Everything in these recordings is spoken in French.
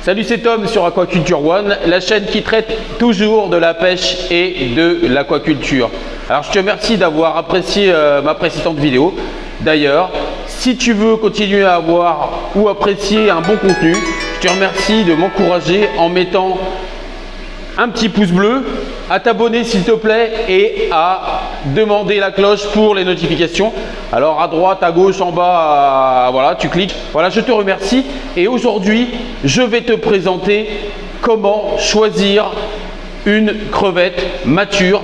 Salut, c'est Tom sur Aquaculture One, la chaîne qui traite toujours de la pêche et de l'aquaculture. Alors je te remercie d'avoir apprécié ma précédente vidéo. D'ailleurs, si tu veux continuer à avoir ou apprécier un bon contenu, je te remercie de m'encourager en mettant un petit pouce bleu, à t'abonner s'il te plaît et à demander la cloche pour les notifications. Alors à droite, à gauche, en bas, voilà, tu cliques. Voilà, je te remercie. Et aujourd'hui, je vais te présenter comment choisir une crevette mature.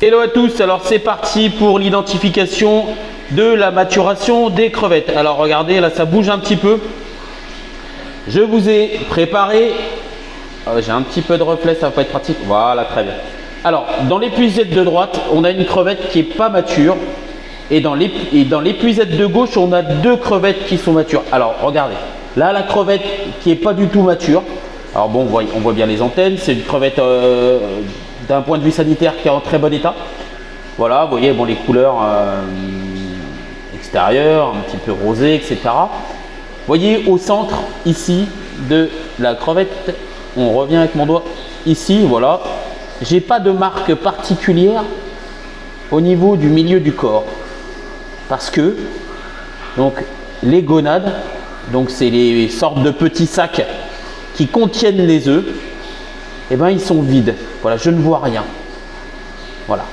Hello à tous, alors c'est parti pour l'identification de la maturation des crevettes. Alors regardez, là ça bouge un petit peu. Je vous ai préparé, j'ai un petit peu de reflet, ça va pas être pratique. Voilà, très bien. Alors dans l'épuisette de droite, on a une crevette qui est pas mature. Et dans l'épuisette de gauche, on a deux crevettes qui sont matures. Alors regardez, là la crevette qui est pas du tout mature. Alors bon, on voit bien les antennes, c'est une crevette d'un point de vue sanitaire qui est en très bon état. Voilà, vous voyez, bon, les couleurs extérieures, un petit peu rosé, etc. Vous voyez au centre ici de la crevette, on revient avec mon doigt ici, voilà. J'ai pas de marque particulière au niveau du milieu du corps parce que donc les gonades, donc c'est les sortes de petits sacs qui contiennent les œufs, et ben ils sont vides. Voilà, je ne vois rien. Voilà.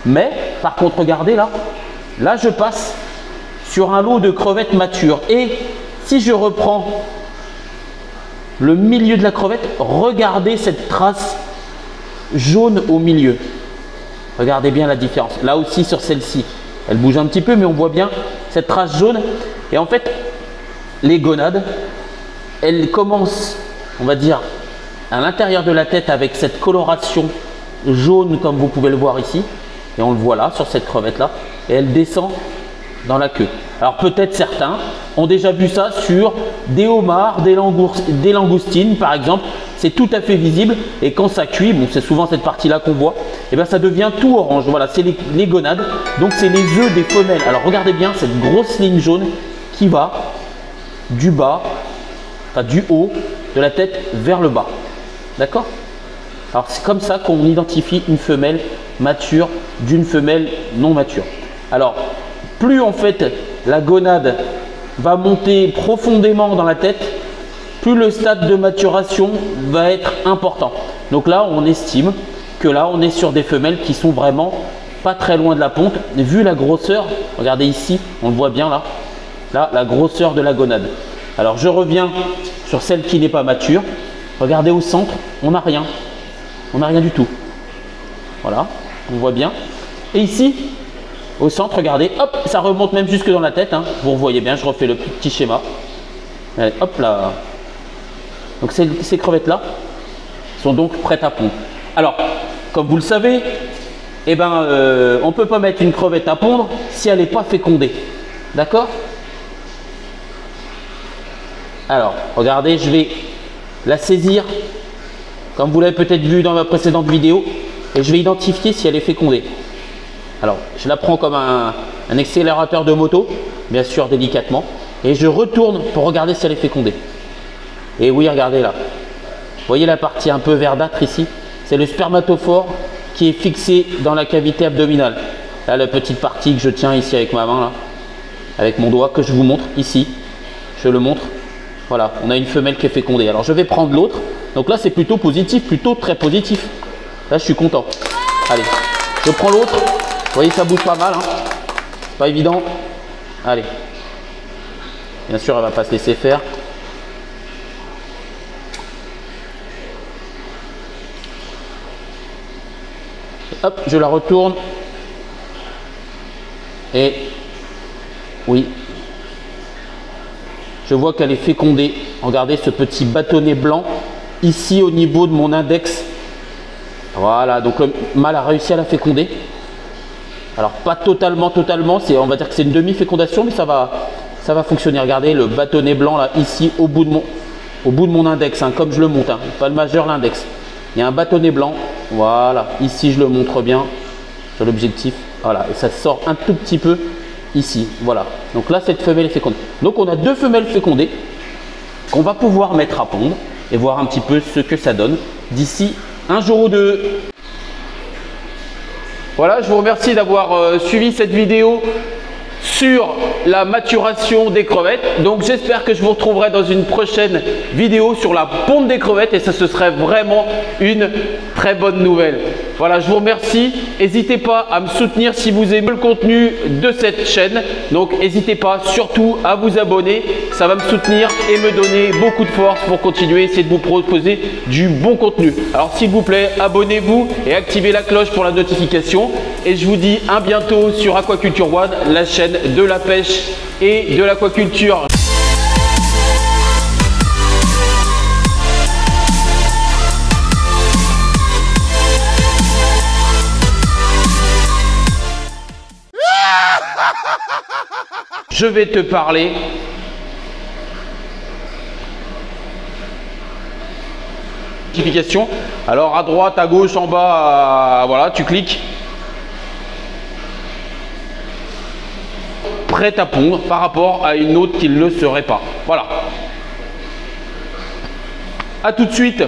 Mais par contre, regardez là je passe sur un lot de crevettes matures. Et si je reprends le milieu de la crevette, regardez cette trace jaune au milieu. Regardez bien la différence. Là aussi sur celle-ci, elle bouge un petit peu, mais on voit bien cette trace jaune. Et en fait, les gonades, elles commencent, on va dire, à l'intérieur de la tête avec cette coloration jaune comme vous pouvez le voir ici, et on le voit là sur cette crevette là, et elle descend dans la queue. Alors peut-être certains ont déjà vu ça sur des homards, des langoustines par exemple, c'est tout à fait visible, et quand ça cuit, bon c'est souvent cette partie là qu'on voit, et bien ça devient tout orange. Voilà, c'est les gonades, donc c'est les œufs des femelles. Alors regardez bien cette grosse ligne jaune qui va du bas, enfin du haut de la tête vers le bas. D'accord? Alors c'est comme ça qu'on identifie une femelle mature d'une femelle non mature. Alors plus en fait la gonade va monter profondément dans la tête, plus le stade de maturation va être important. Donc là on estime que là on est sur des femelles qui sont vraiment pas très loin de la ponte. Vu la grosseur, regardez ici, on le voit bien là la grosseur de la gonade. Alors je reviens sur celle qui n'est pas mature. Regardez au centre, on n'a rien. On n'a rien du tout. Voilà, on voit bien. Et ici, au centre, regardez, hop, ça remonte même jusque dans la tête. Hein. Vous voyez bien, je refais le petit schéma. Allez, hop là. Donc ces crevettes-là sont donc prêtes à pondre. Alors, comme vous le savez, on ne peut pas mettre une crevette à pondre si elle n'est pas fécondée. D'accord? Alors, regardez, je vais la saisir, comme vous l'avez peut-être vu dans ma précédente vidéo, et je vais identifier si elle est fécondée. Alors, je la prends comme un accélérateur de moto, bien sûr délicatement, et je retourne pour regarder si elle est fécondée. Et oui, regardez là. Vous voyez la partie un peu verdâtre ici? C'est le spermatophore qui est fixé dans la cavité abdominale. Là, la petite partie que je tiens ici avec ma main, là, avec mon doigt, que je vous montre ici. Je le montre. Voilà, on a une femelle qui est fécondée. Alors je vais prendre l'autre. Donc là c'est plutôt positif, plutôt très positif. Là je suis content. Allez, je prends l'autre. Vous voyez ça bouge pas mal. Hein. C'est pas évident. Allez. Bien sûr elle va pas se laisser faire. Hop, je la retourne. Et oui. Je vois qu'elle est fécondée. Regardez ce petit bâtonnet blanc ici au niveau de mon index. Voilà, donc le mâle a réussi à la féconder. Alors pas totalement, on va dire que c'est une demi-fécondation, mais ça va fonctionner. Regardez le bâtonnet blanc là, ici au bout de mon index, hein, comme je le monte, hein, pas le majeur, l'index. Il y a un bâtonnet blanc Voilà, ici je le montre bien sur l'objectif. Voilà, et ça sort un tout petit peu ici. Voilà, donc là cette femelle est fécondée. Donc on a 2 femelles fécondées qu'on va pouvoir mettre à pondre et voir un petit peu ce que ça donne d'ici un jour ou 2. Voilà, je vous remercie d'avoir suivi cette vidéo sur la maturation des crevettes. Donc j'espère que je vous retrouverai dans une prochaine vidéo sur la ponte des crevettes et ça ce serait vraiment une très bonne nouvelle. Voilà, je vous remercie. N'hésitez pas à me soutenir si vous aimez le contenu de cette chaîne. Donc n'hésitez pas surtout à vous abonner. Ça va me soutenir et me donner beaucoup de force pour continuer à essayer de vous proposer du bon contenu. Alors s'il vous plaît, abonnez-vous et activez la cloche pour la notification. Et je vous dis à bientôt sur Aquaculture One, la chaîne de la pêche et de l'aquaculture. Je vais te parler notification. Alors à droite, à gauche, en bas, voilà, tu cliques. Prête à pondre par rapport à une autre qui ne le serait pas. Voilà. À tout de suite.